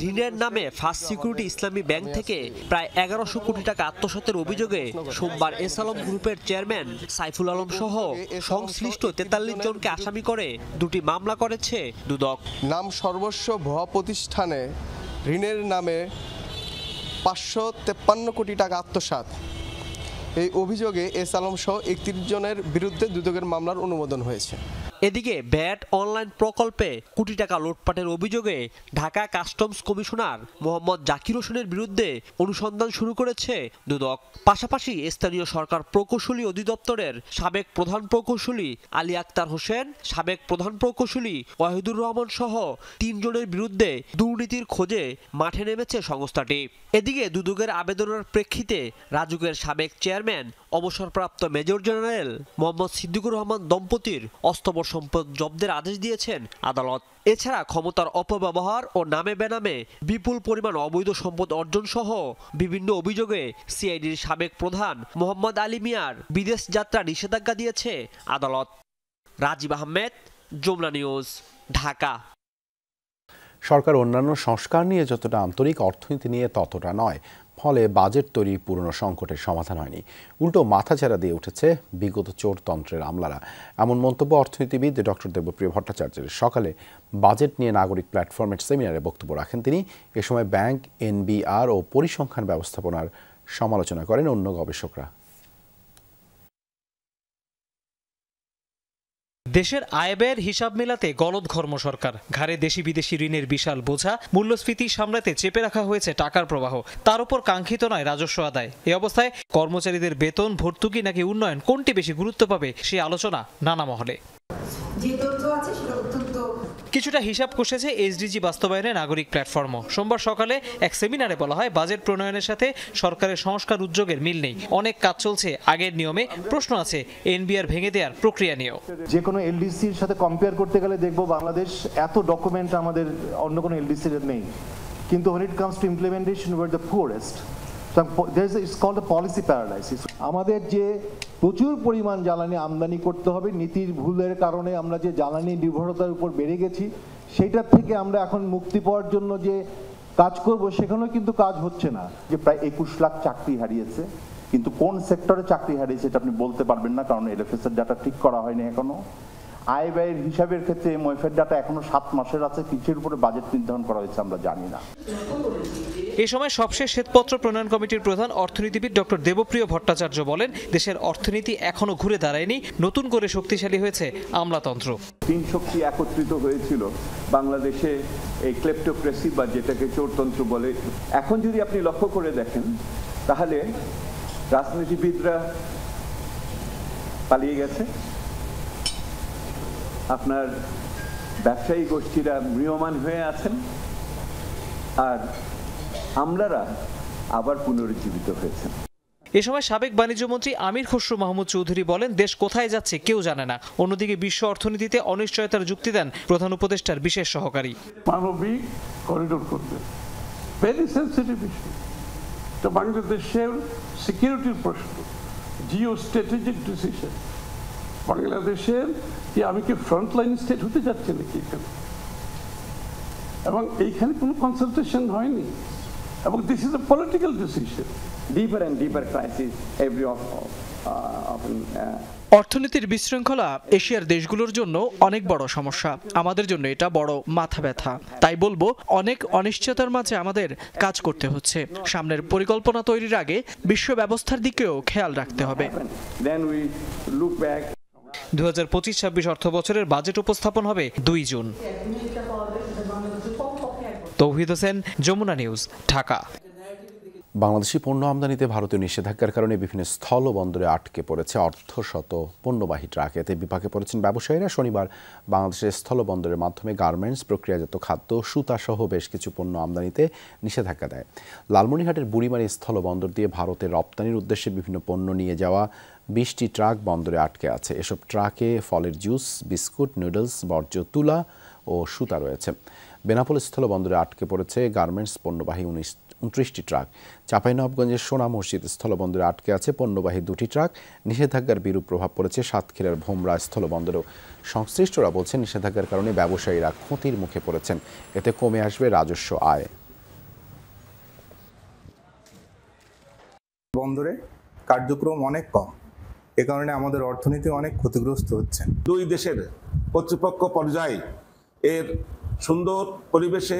ঋণের নামে ফার্স্ট সিকিউরিটি ইসলামী ব্যাংক থেকে প্রায় 1100 কোটি টাকা আত্মসাতের অভিযোগে সোমবার এস আলম গ্রুপের চেয়ারম্যান সাইফুল আলম সহ সংশ্লিষ্ট 43 জনকে আসামি করে 2টি মামলা করেছে দুদক। নাম সর্বস্ব ভুয়া প্রতিষ্ঠানে ঋণের নামে 553 কোটি টাকা আত্মসাৎ, এই অভিযোগে এস আলম সহ 31 জনের বিরুদ্ধে দুদকের মামলার অনুমোদন হয়েছে। এদিকে ব্যাট অনলাইন প্রকল্পে কোটি টাকা লুটপাটের অভিযোগে ঢাকা কাস্টমস কমিশনার মোহাম্মদ জাকির হোসেনের বিরুদ্ধে অনুসন্ধান শুরু করেছে দুদক। পাশাপাশি স্থানীয় সরকার প্রকৌশলী অধিদপ্তরের সাবেক প্রধান প্রকৌশলী আলী আক্তার হোসেন, সাবেক প্রধান প্রকৌশলী ওয়াহিদুর রহমান সহ 3 জনের বিরুদ্ধে দুর্নীতির খোঁজে মাঠে নেমেছে সংস্থাটি। এদিকে দুদকের আবেদনের প্রেক্ষিতে রাজুকের সাবেক চেয়ারম্যান অবসরপ্রাপ্ত মেজর জেনারেল মোহাম্মদ সিদ্দিকুর রহমান দম্পতির অস্থাবর সম্পদ জব্দের আদেশ দিয়েছেন আদালত। এছাড়া ক্ষমতার অপব্যবহার ও নামে বেনামে বিপুল পরিমাণ অবৈধ সম্পদ অর্জন সহ বিভিন্ন অভিযোগে সিআইডির সাবেক প্রধান মোহাম্মদ আলী মিয়ার বিদেশ যাত্রা নিষেধাজ্ঞা দিয়েছে আদালত। রাজীব আহমেদ, যমুনা নিউজ, ঢাকা। সরকার অন্যান্য সংস্কার নিয়ে যতটা আন্তরিক, অর্থনীতি নিয়ে ততটা নয়। ফলে বাজেট তৈরি পুরনো সংকটের সমাধান হয়নি, উল্টো মাথাচাড়া দিয়ে উঠেছে বিগত চোরতন্ত্রের আমলারা। এমন মন্তব্য অর্থনীতিবিদ ডক্টর দেবপ্রিয় ভট্টাচার্যের। সকালে বাজেট নিয়ে নাগরিক প্ল্যাটফর্মের সেমিনারে বক্তব্য রাখেন তিনি। এ সময় ব্যাংক, এনবিআর ও পরিসংখ্যান ব্যবস্থাপনার সমালোচনা করেন অন্য গবেষকরা। দেশের আয় ব্যয়ের হিসাব মেলাতে গলদঘর্ম সরকার। ঘাড়ে দেশি বিদেশি ঋণের বিশাল বোঝা, মূল্যস্ফীতি সামলাতে চেপে রাখা হয়েছে টাকার প্রবাহ, তার উপর কাঙ্ক্ষিত নয় রাজস্ব আদায়। এই অবস্থায় কর্মচারীদের বেতন, ভর্তুকি নাকি উন্নয়ন, কোনটি বেশি গুরুত্ব পাবে সেই আলোচনা নানা মহলে। কিছুটা হিসাব কষেছে এসডিজি বাস্তবায়নে নাগরিক প্ল্যাটফর্ম। সোমবার সকালে এক সেমিনারে বলা হয়, বাজেট প্রণয়নের সাথে সরকারের সংস্কার উদ্যোগের মিল নেই। অনেক কাজ চলছে আগের নিয়মে, প্রশ্ন আছে এনবিআর ভেঙে দেওয়ার প্রক্রিয়া নিয়েও। যে কোনো এলডিসির সাথে কম্পেয়ার করতে গেলে দেখবো বাংলাদেশ এত ডকুমেন্ট আমাদের অন্য কোনো এলডিসির নেই, কিন্তু when it comes to implementation we're the poorest. It's called a policy paralysis. আমাদের যে প্রচুর পরিমাণ জ্বালানি আমদানি করতে হবে, নীতির ভুলের কারণে আমরা যে জ্বালানি নির্ভরতার উপর বেড়ে গেছি, সেইটার থেকে আমরা এখন মুক্তি পাওয়ার জন্য যে কাজ করব সেখানেও কিন্তু কাজ হচ্ছে না। যে প্রায় 21 লাখ চাকরি হারিয়েছে, কিন্তু কোন সেক্টরে চাকরি হারিয়েছে এটা আপনি বলতে পারবেন না, কারণ এলএফএস এর ডাটা ঠিক করা হয়নি এখনো। আয় ব্যয়ের হিসাবের ক্ষেত্রে এমওএফের ডাটা এখনো 7 মাসের আছে, কিসের উপরে বাজেট নির্ধারণ করা হয়েছে আমরা জানি না। এই সময় সবশেষ শ্বেতপত্র প্রণয়ন কমিটির প্রধান অর্থনীতিবিদ ডক্টর দেবপ্রিয় ভট্টাচার্য বলেন, দেশের অর্থনীতি এখনো ঘুরে দাঁড়ায়নি, নতুন করে শক্তিশালী হয়েছে আমলাতন্ত্র। 3 শক্তি একত্রিত হয়েছিল বাংলাদেশে, এই ক্লেপ্টোক্রেসি বা যেটাকে চোরতন্ত্র বলে। এখন যদি আপনি লক্ষ্য করে দেখেন তাহলে রাজনীতিবিদরা পালিয়ে গেছে, আপনার ব্যবসায়ী গোষ্ঠীরা ম্রিয়মান হয়ে আছেন, আর আমলারা আবার পুনরুজ্জীবিত হয়েছেন। এ সময় সাবেক বাণিজ্যমন্ত্রী আমির খসরু মাহমুদ চৌধুরী বলেন, দেশ কোথায় যাচ্ছে কেউ জানে না। অন্যদিকে বিশ্ব অর্থনীতিতে অনিশ্চয়তার যুক্তি দেন প্রধান উপদেষ্টার বিশেষ সহকারী। মানবিক করিডোর করবে, ভেরি সেন্সিটিভ ইস্যু। তো বাংলাদেশের সিকিউরিটির প্রশ্ন, জিও স্ট্র্যাটেজিক ডিসিশন, বাংলাদেশের কি আমি কি ফ্রন্টলাইন স্টেট হতে যাচ্ছি নাকি এখানে, এবং এইখানে কোনো কনসালটেশন হয়নি, এবং this is a political decision. Deeper and deeper crisis every often অর্থনীতির বিশৃঙ্খলা এশিয়ার দেশগুলোর জন্য অনেক বড় সমস্যা, আমাদের জন্য এটা বড় মাথা ব্যথা। তাই বলবো, অনেক অনিশ্চয়তার মাঝে আমাদের কাজ করতে হচ্ছে। সামনের পরিকল্পনা তৈরির আগে বিশ্ব ব্যবস্থার দিকেও খেয়াল রাখতে হবে। 2025-26 অর্থ বছরের বাজেট উপস্থাপন হবে 2 জুন। তৌহিদ হোসেন, যমুনা নিউজ, ঢাকা। বাংলাদেশি পণ্য আমদানিতে ভারতীয় নিষেধাজ্ঞার কারণে বিভিন্ন স্থল বন্দরে আটকে পড়েছে অর্ধশত পণ্যবাহী ট্রাক। এতে বিপাকে পড়েছেন ব্যবসায়ীরা। শনিবার বাংলাদেশের স্থল বন্দরের মাধ্যমে গার্মেন্টস, প্রক্রিয়াজাত খাদ্য, সুতা সহ বেশ কিছু পণ্য আমদানিতে নিষেধাজ্ঞা দেয়। লালমনিরহাটের বুড়িমারি স্থল বন্দর দিয়ে ভারতে রপ্তানির উদ্দেশ্যে বিভিন্ন পণ্য নিয়ে যাওয়া 20টি ট্রাক বন্দরে আটকে আছে। এসব ট্রাকে ফলের জুস, বিস্কুট, নুডলস, বর্জ্য তুলা ও সুতা রয়েছে। বেনাপোল স্থল বন্দরে আটকে পড়েছে গার্মেন্টস পণ্যবাহী 29টি ট্রাক। চাঁপাইনবাবগঞ্জের সোনা মসজিদ স্থলবন্দরে আটকে আছে পণ্যবাহী 2টি ট্রাক। নিষেধাজ্ঞার বিরূপ প্রভাব পড়েছে সাতক্ষীরার ভোমরা স্থলবন্দরেও। সংশ্লিষ্টরা বলছেন, নিষেধাজ্ঞার কারণে ব্যবসায়ীরা ক্ষতির মুখে পড়েছেন। এতে কমে আসবে রাজস্ব আয়। বন্দরে কার্যক্রম অনেক কম, এ কারণে আমাদের অর্থনীতি অনেক ক্ষতিগ্রস্ত হচ্ছে। দুই দেশের কর্তৃপক্ষ পর্যায়ে এর সুন্দর পরিবেশে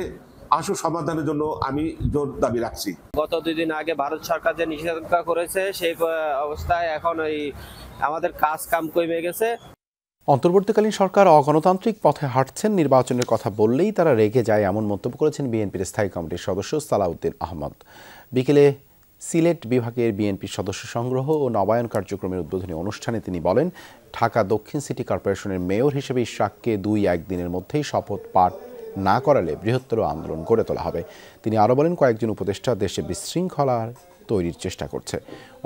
আশু সমাধানের জন্য আমি জোর দাবি রাখছি। গত 2 দিন আগে ভারত সরকার যে নিষেধাজ্ঞা করেছে, সেই অবস্থায় এখন আমাদের কাজ কাম কমে গেছে। অন্তর্বর্তীকালীন সরকার অগণতান্ত্রিক পথে হাঁটছেন, নির্বাচনের কথা বললেই তারা রেগে যায়, এমন মন্তব্য করেছেন বিএনপির স্থায়ী কমিটির সদস্য সালাউদ্দিন আহমদ। বিকেলে সিলেট বিভাগের বিএনপির সদস্য সংগ্রহ ও নবায়ন কার্যক্রমের উদ্বোধনী অনুষ্ঠানে তিনি বলেন, ঢাকা দক্ষিণ সিটি কর্পোরেশনের মেয়র হিসেবে ইশরাককে 2-1 দিনের মধ্যেই শপথ পাঠ না করালে বৃহত্তর আন্দোলন গড়ে তোলা হবে। তিনি আরও বলেন, কয়েকজন উপদেষ্টা দেশে বিশৃঙ্খলা তৈরির চেষ্টা করছে।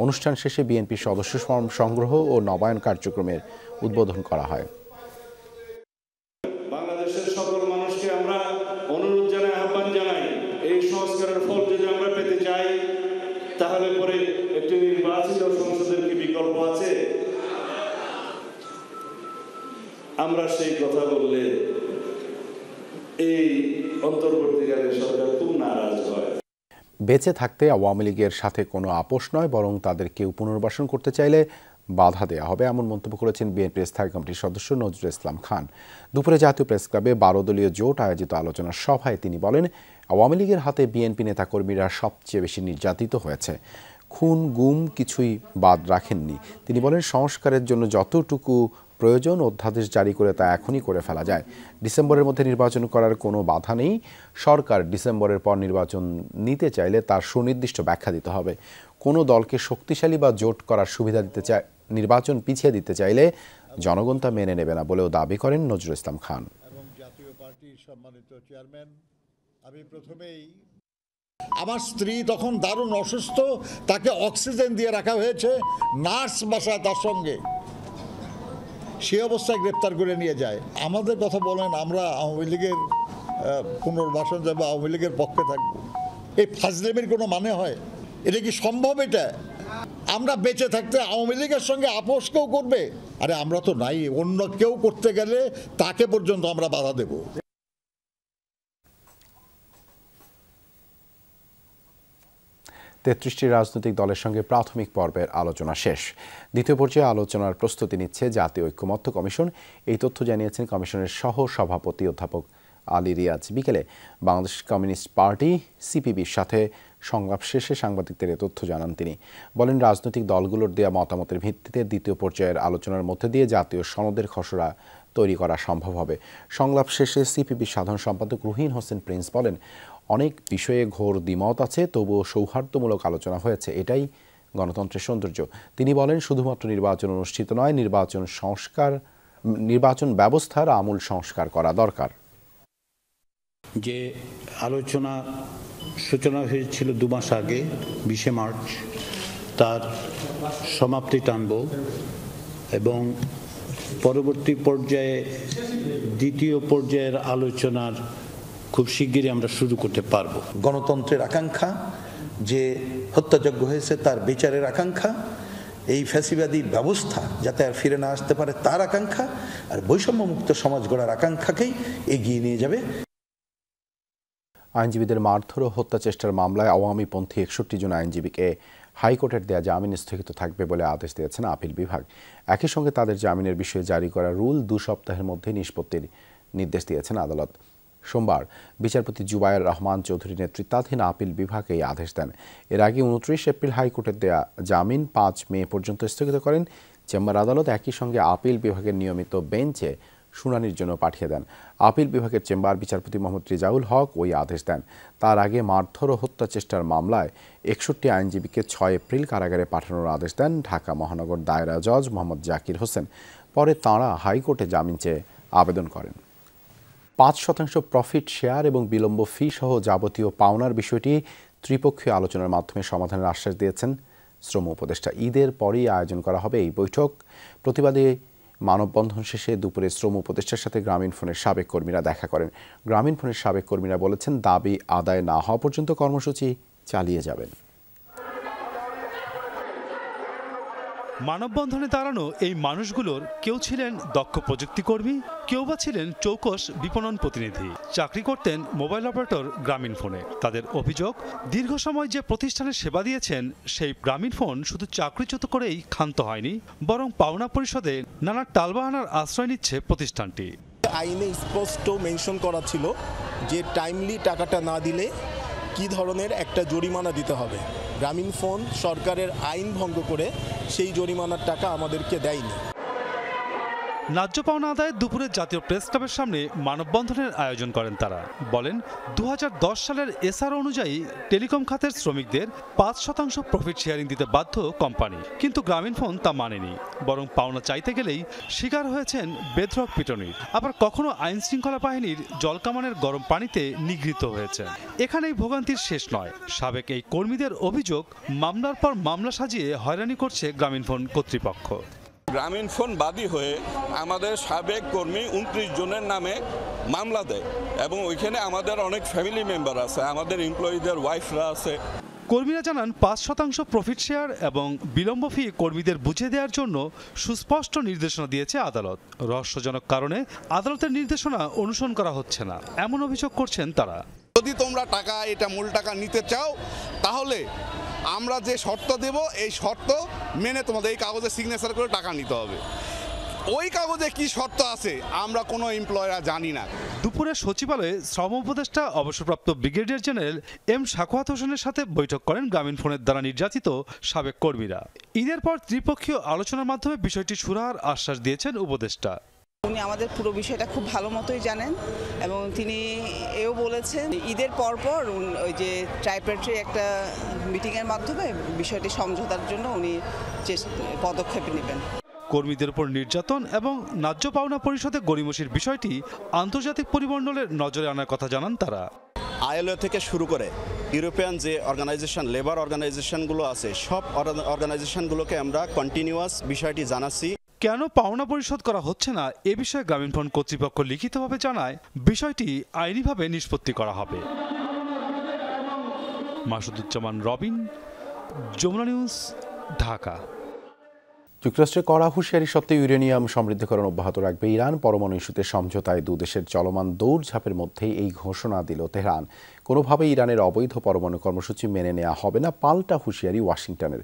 অনুষ্ঠান শেষে বিএনপির সদস্য সংগ্রহ ও নবায়ন কার্যক্রমের উদ্বোধন করা হয়। বাংলাদেশের সকল মানুষকে আমরা অনুরোধ জানাই, আহ্বান জানাই, এই সংস্কারের ফল যদি আমরা পেতে চাই, তাহলে পরে একটি নির্বাচিত সংসদের কি বিকল্প আছে? আমরা সেই কথা বললে এই অন্তর্বর্তীকালীন সরকার খুব নারাজ হয়। বেঁচে থাকতে আওয়ামী লীগের সাথে কোনো আপোষ নয়, বরং তাদের কেউ পুনর্বাসন করতে চাইলে বাধা দেওয়া হবে, এমন মন্তব্য করেছেন বিএনপির স্থায়ী কমিটির সদস্য নজরুল ইসলাম খান। দুপুরে জাতীয় প্রেস ক্লাবে 12 দলীয় জোট আয়োজিত আলোচনা সভায় তিনি বলেন, আওয়ামী লীগের হাতে বিএনপি নেতাকর্মীরা সবচেয়ে বেশি নির্যাতিত হয়েছে। খুন, গুম কিছুই বাদ রাখেননি। তিনি বলেন, সংস্কারের জন্য যতটুকু প্রয়োজন অধ্যাদেশ জারি করে তা এখনই করে ফেলা যায়। ডিসেম্বরের মধ্যে নির্বাচন করার কোনো বাধা নেই। সরকার ডিসেম্বরের পর নির্বাচন নিতে চাইলে তার সুনির্দিষ্ট ব্যাখ্যা দিতে হবে। কোনো দলকে শক্তিশালী বা জোট করার সুবিধা দিতে চায়, নির্বাচন পিছিয়ে দিতে চাইলে জনগণ তা মেনে নেবে না বলেও দাবি করেন নজরুল ইসলাম খান। জাতীয় পার্টির সম্মানিত চেয়ারম্যান, আমি প্রথমেই আমার স্ত্রী তখন দারুণ অসুস্থ, তাকে অক্সিজেন দিয়ে রাখা হয়েছে, নার্স বাসায় তার সঙ্গে, সে অবস্থায় গ্রেপ্তার করে নিয়ে যায়। আমাদের কথা বলেন, আমরা আওয়ামী লীগের পুনর্বাসন যাবো, আওয়ামী লীগের পক্ষে থাকবো, এই ফাজলেমের কোনো মানে হয়? এটা কি সম্ভব? এটা আমরা বেঁচে থাকতে আওয়ামী লীগের সঙ্গে আপোষ কেউ করবে? আরে আমরা তো নাই, অন্য কেউ করতে গেলে তাকে পর্যন্ত আমরা বাধা দেব। 33টি রাজনৈতিক দলের সঙ্গে প্রাথমিক পর্বের আলোচনা শেষ। দ্বিতীয় পর্যায়ে আলোচনার প্রস্তুতি নিচ্ছে জাতীয় ঐক্যমত্য কমিশন। এই তথ্য জানিয়েছেন কমিশনের সহ সভাপতি অধ্যাপক আলী রিয়াজ। বিকেলে বাংলাদেশ কমিউনিস্ট পার্টি সিপিবির সাথে সংলাপ শেষে সাংবাদিকদের এ তথ্য জানান তিনি। বলেন, রাজনৈতিক দলগুলোর দেওয়া মতামতের ভিত্তিতে দ্বিতীয় পর্যায়ের আলোচনার মধ্যে দিয়ে জাতীয় সনদের খসড়া তৈরি করা সম্ভব হবে। সংলাপ শেষে সিপিবির সাধারণ সম্পাদক রুহিন হোসেন প্রিন্স বলেন, অনেক বিষয়ে ঘোর দ্বিমত আছে, তবুও সৌহার্দ্যমূলক আলোচনা হয়েছে, এটাই গণতন্ত্রের সৌন্দর্য। তিনি বলেন, শুধুমাত্র নির্বাচন অনুষ্ঠিত নয়, নির্বাচন ব্যবস্থার আমূল সংস্কার করা দরকার। যে আলোচনা সূচনা হয়েছিল 2 মাস আগে 20 মার্চ, তার সমাপ্তি টানব এবং পরবর্তী পর্যায়ে দ্বিতীয় পর্যায়ের আলোচনার খুব শিগগিরই আমরা শুরু করতে পারবো। গণতন্ত্রের আকাঙ্ক্ষা, যে হত্যাযজ্ঞ হয়েছে তার বিচারের আকাঙ্ক্ষা, এই ফ্যাসিবাদী ব্যবস্থা যাতে আর ফিরে না আসতে পারে তার আকাঙ্ক্ষা, আর বৈষম্যমুক্ত সমাজ গড়ার আকাঙ্ক্ষাকেই এগিয়ে নিয়ে যাবে। আইনজীবীদের মারধর ও হত্যা চেষ্টার মামলায় আওয়ামীপন্থী 61 জন আইনজীবীকে হাইকোর্টের দেয়া জামিন স্থগিত থাকবে বলে আদেশ দিয়েছেন আপিল বিভাগ। একই সঙ্গে তাদের জামিনের বিষয়ে জারি করা রুল 2 সপ্তাহের মধ্যে নিষ্পত্তির নির্দেশ দিয়েছেন আদালত। সোমবার বিচারপতি জুবায়ের রহমান চৌধুরী নেতৃত্বাধীন আপিল বিভাগ এই আদেশ দেন। এর আগে 29 এপ্রিল হাইকোর্টের দেয়া জামিন 5 মে পর্যন্ত স্থগিত করেন চেম্বার আদালত। একই সঙ্গে আপিল বিভাগের নিয়মিত বেঞ্চে শুনানির জন্য পাঠিয়ে দেন। আপিল বিভাগের চেম্বার বিচারপতি মোহাম্মদ রিজাউল হক ওই আদেশ দেন। তার আগে মারধর ও হত্যা চেষ্টার মামলায় 61 আইনজীবীকে 6 এপ্রিল কারাগারে পাঠানোর আদেশ দেন ঢাকা মহানগর দায়রা জজ মোহাম্মদ জাকির হোসেন। পরে তাঁরা হাইকোর্টে জামিন চেয়ে আবেদন করেন। 5% প্রফিট শেয়ার এবং বিলম্ব ফি সহ যাবতীয় পাওনার বিষয়টি ত্রিপক্ষীয় আলোচনার মাধ্যমে সমাধানের আশ্বাস দিয়েছেন শ্রম উপদেষ্টা। ঈদের পরই আয়োজন করা হবে এই বৈঠক। প্রতিবাদে মানববন্ধন শেষে দুপুরে শ্রম উপদেষ্টার সাথে গ্রামীণফোনের সাবেক কর্মীরা দেখা করেন। গ্রামীণফোনের সাবেক কর্মীরা বলেছেন, দাবি আদায় না হওয়া পর্যন্ত কর্মসূচি চালিয়ে যাবেন। মানববন্ধনে দাঁড়ানো এই মানুষগুলোর কেউ ছিলেন দক্ষ প্রযুক্তিকর্মী, কেউ বা ছিলেন চৌকস বিপণন প্রতিনিধি। চাকরি করতেন মোবাইল অপারেটর গ্রামীণফোনে। তাদের অভিযোগ, দীর্ঘ সময় যে প্রতিষ্ঠানের সেবা দিয়েছেন সেই গ্রামীণফোন শুধু চাকরিচ্যুত করেই ক্ষান্ত হয়নি, বরং পাওনা পরিশোধে নানা টালবাহানার আশ্রয় নিচ্ছে প্রতিষ্ঠানটি। আইনে স্পষ্ট মেনশন করা ছিল যে টাইমলি টাকাটা না দিলে কি ধরনের একটা জরিমানা দিতে হবে। গ্রামীণফোন সরকারের আইন ভঙ্গ করে সেই জরিমানার টাকা আমাদেরকে দেয়নি। ন্যায্য পাওনা আদায়ে দুপুরে জাতীয় প্রেস ক্লাবের সামনে মানববন্ধনের আয়োজন করেন তারা। বলেন, 2010 সালের এসআর অনুযায়ী টেলিকম খাতের শ্রমিকদের 5% প্রফিট শেয়ারিং দিতে বাধ্য কোম্পানি, কিন্তু গ্রামীণফোন তা মানেনি, বরং পাওনা চাইতে গেলেই শিকার হয়েছেন বেধড়ক পিটুনির। আবার কখনো আইন শৃঙ্খলা বাহিনীর জলকামানের গরম পানিতে নিগৃহীত হয়েছেন। এখানেই ভোগান্তির শেষ নয়। সাবেক এই কর্মীদের অভিযোগ, মামলার পর মামলা সাজিয়ে হয়রানি করছে গ্রামীণফোন কর্তৃপক্ষ। গ্রামীণফোন বাদী হয়ে আমাদের সাবেক কর্মী 29 জনের নামে মামলা দেয় এবং ওইখানে আমাদের অনেক ফ্যামিলি মেম্বার আছে, আমাদের এমপ্লয়িদের ওয়াইফরা আছে। কর্মীরা জানান, 5% প্রফিট শেয়ার এবং বিলম্ব ফি কর্মীদের বুঝিয়ে দেওয়ার জন্য সুস্পষ্ট নির্দেশনা দিয়েছে আদালত। রহস্যজনক কারণে আদালতের নির্দেশনা অনুসরণ করা হচ্ছে না, এমন অভিযোগ করছেন তারা। যদি তোমরা টাকা এটা মূল টাকা নিতে চাও, তাহলে আমরা যে শর্ত দেব এই শর্ত মেনে তোমাদের এই কাগজে সিগনেচার করে টাকা নিতে হবে। ওই কাগজে কি শর্ত আছে আমরা কোনো এমপ্লয়ার জানি না। দুপুরে সচিবালয়ে শ্রম উপদেষ্টা অবসরপ্রাপ্ত ব্রিগেডিয়ার জেনারেল এম সাখাওয়াত হোসেনের সাথে বৈঠক করেন গ্রামীণফোনের দ্বারা নির্যাতিত সাবেক কর্মীরা। ঈদের পর ত্রিপক্ষীয় আলোচনার মাধ্যমে বিষয়টি সুরাহার আশ্বাস দিয়েছেন উপদেষ্টা। উনি আমাদের পুরো বিষয়টা খুব ভালো মতোই জানেন এবং তিনি এও বলেছেন ঈদের পরপর ওই যে ট্রাইপার্টি একটা মিটিংয়ের মাধ্যমে বিষয়টি সমঝোতার জন্য উনি পদক্ষেপ নেবেন। কর্মীদের উপর নির্যাতন এবং ন্যায্য পাওনা পরিশোধে গড়িমসির বিষয়টি আন্তর্জাতিক পরিমণ্ডলের নজরে আনার কথা জানান তারা। আইএলও থেকে শুরু করে ইউরোপিয়ান যে অর্গানাইজেশন, লেবার অর্গানাইজেশনগুলো আছে, সব অর্গানাইজেশনগুলোকে আমরা কন্টিনিউয়াস বিষয়টি জানাচ্ছি। কেন পাওনা পরিশোধ করা হচ্ছে না এ বিষয়ে গ্রামীণফোন কর্তৃপক্ষ লিখিতভাবে জানায় বিষয়টি আইনিভাবে নিষ্পত্তি করা হবে। মাসুদুজ্জামান রবিন, যমুনা নিউজ, ঢাকা। যুক্তরাষ্ট্রের কড়া হুঁশিয়ারি সত্ত্বেও ইউরেনিয়াম সমৃদ্ধকরণ অব্যাহত রাখবে ইরান। পরমাণু ইস্যুতে সমঝোতায় দুদেশের চলমান দৌড়ঝাঁপের মধ্যেই এই ঘোষণা দিল তেহরান। কোনোভাবেই ইরানের অবৈধ পরমাণু কর্মসূচি মেনে নেওয়া হবে না, পাল্টা হুঁশিয়ারি ওয়াশিংটনের।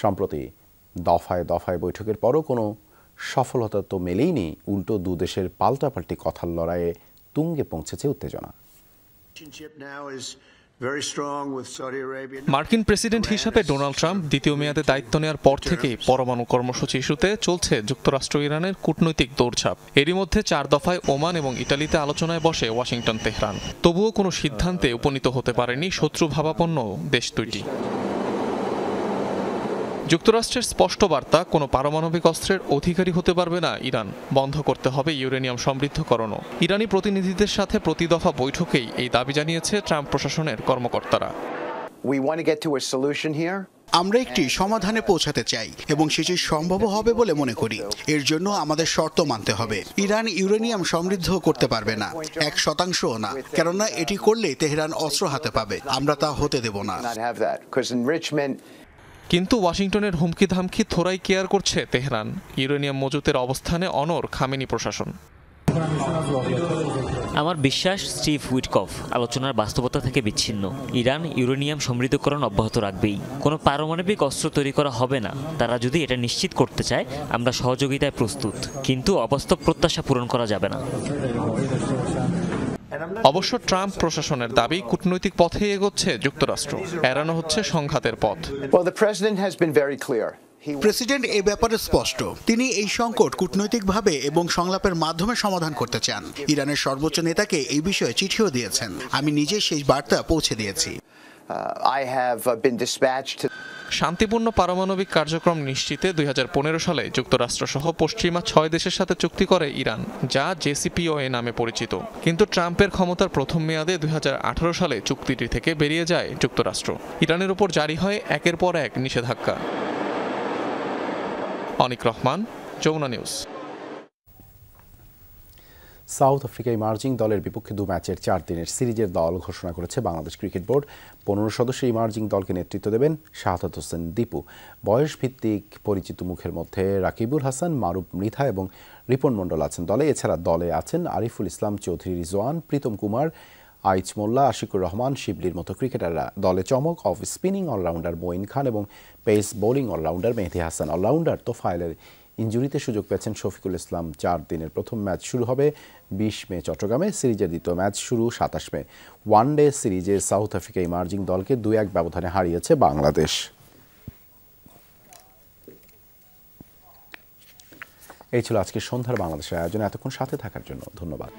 সম্প্রতি দফায় দফায় বৈঠকের পরও কোনো সফলতা তো মেলেইনি, উল্টো দুদেশের পাল্টাপাল্টি কথার লড়াইয়ে তুঙ্গে পৌঁছেছে উত্তেজনা। মার্কিন প্রেসিডেন্ট হিসেবে ডোনাল্ড ট্রাম্প দ্বিতীয় মেয়াদে দায়িত্ব নেওয়ার পর থেকেই পরমাণু কর্মসূচি ইস্যুতে চলছে যুক্তরাষ্ট্র ইরানের কূটনৈতিক দৌড়ঝাঁপ। এরই মধ্যে 4 দফায় ওমান এবং ইটালিতে আলোচনায় বসে ওয়াশিংটন তেহরান। তবুও কোনো সিদ্ধান্তে উপনীত হতে পারেনি শত্রুভাবাপন্ন দেশ দুইটি। যুক্তরাষ্ট্রের স্পষ্ট বার্তা, কোনো পারমাণবিক অস্ত্রের অধিকারী হতে পারবে না ইরান, বন্ধ করতে হবে ইউরেনিয়াম সমৃদ্ধকরণও। ইরানি প্রতিনিধিদের সাথে প্রতি দফা বৈঠকেই এই দাবি জানিয়েছে ট্রাম্প প্রশাসনের কর্মকর্তারা। আমরা একটি সমাধানে পৌঁছাতে চাই এবং সেটি সম্ভব হবে বলে মনে করি। এর জন্য আমাদের শর্ত মানতে হবে। ইরান ইউরেনিয়াম সমৃদ্ধ করতে পারবে না, 1%ও না, কেননা এটি করলে তেহরান অস্ত্র হাতে পাবে। আমরা তা হতে দেব না। কিন্তু ওয়াশিংটনের হুমকি ধামকি থোড়াই কেয়ার করছে তেহরান। ইউরেনিয়াম মজুতের অবস্থানে অনড় খামেনি প্রশাসন। আমার বিশ্বাস স্টিভ উইটকফ আলোচনার বাস্তবতা থেকে বিচ্ছিন্ন। ইরান ইউরেনিয়াম সমৃদ্ধকরণ অব্যাহত রাখবেই। কোনো পারমাণবিক অস্ত্র তৈরি করা হবে না। তারা যদি এটা নিশ্চিত করতে চায়, আমরা সহযোগিতায় প্রস্তুত, কিন্তু অবাস্তব প্রত্যাশা পূরণ করা যাবে না। অবশ্য ট্রাম্প প্রশাসনের দাবি কূটনৈতিক পথে এগোচ্ছে যুক্তরাষ্ট্র, এড়ানো হচ্ছে সংঘাতের পথ। প্রেসিডেন্ট এ ব্যাপারে স্পষ্ট, তিনি এই সংকট কূটনৈতিকভাবে এবং সংলাপের মাধ্যমে সমাধান করতে চান। ইরানের সর্বোচ্চ নেতাকে এই বিষয়ে চিঠিও দিয়েছেন। আমি নিজে সেই বার্তা পৌঁছে দিয়েছি। শান্তিপূর্ণ পারমাণবিক কার্যক্রম নিশ্চিতে 2015 সালে যুক্তরাষ্ট্রসহ পশ্চিমা 6 দেশের সাথে চুক্তি করে ইরান, যা জেসিপিওএ নামে পরিচিত। কিন্তু ট্রাম্পের ক্ষমতার প্রথম মেয়াদে 2018 সালে চুক্তিটি থেকে বেরিয়ে যায় যুক্তরাষ্ট্র। ইরানের উপর জারি হয় একের পর এক নিষেধাজ্ঞা। Anik Rahman, Jamuna news. South Africa emerging দলের বিপক্ষে 2 ম্যাচের 4 দিনের সিরিজের দল ঘোষণা করেছে বাংলাদেশ ক্রিকেট বোর্ড। 15 সদস্যের ইমার্জিং দলকে নেতৃত্ব দেবেন শাহাদাত হোসেন দীপু। বয়স ভিত্তিক পরিচিত মুখের মধ্যে রাকিবুল হাসান, মারুফ মৃধা এবং রিপন মণ্ডল আছেন দলে। এছাড়া দলে আছেন আরিফুল ইসলাম চৌধুরী রিজওয়ান, প্রীতম কুমার, আইচ মোল্লা, আশিকুর রহমান, শিবলির মতো ক্রিকেটাররা। দলে চমক অফ স্পিনিং অলরাউন্ডার মঈন খান এবং পেস বোলিং অলরাউন্ডার মেহেদী হাসান। অলরাউন্ডার তোফায়েলের ইনজুরিতে সুযোগ পেয়েছেন শফিকুল ইসলাম। 4 দিনের প্রথম ম্যাচ শুরু হবে 20 মে চট্টগ্রামে। সিরিজের দ্বিতীয় ম্যাচ শুরু 27 মে। ওয়ানডে সিরিজে সাউথ আফ্রিকা ইমার্জিং দলকে 2-1 ব্যবধানে হারিয়েছে বাংলাদেশ। এই ছিল আজকের সন্ধ্যার বাংলাদেশের আয়োজন। এতক্ষণ সাথে থাকার জন্য ধন্যবাদ।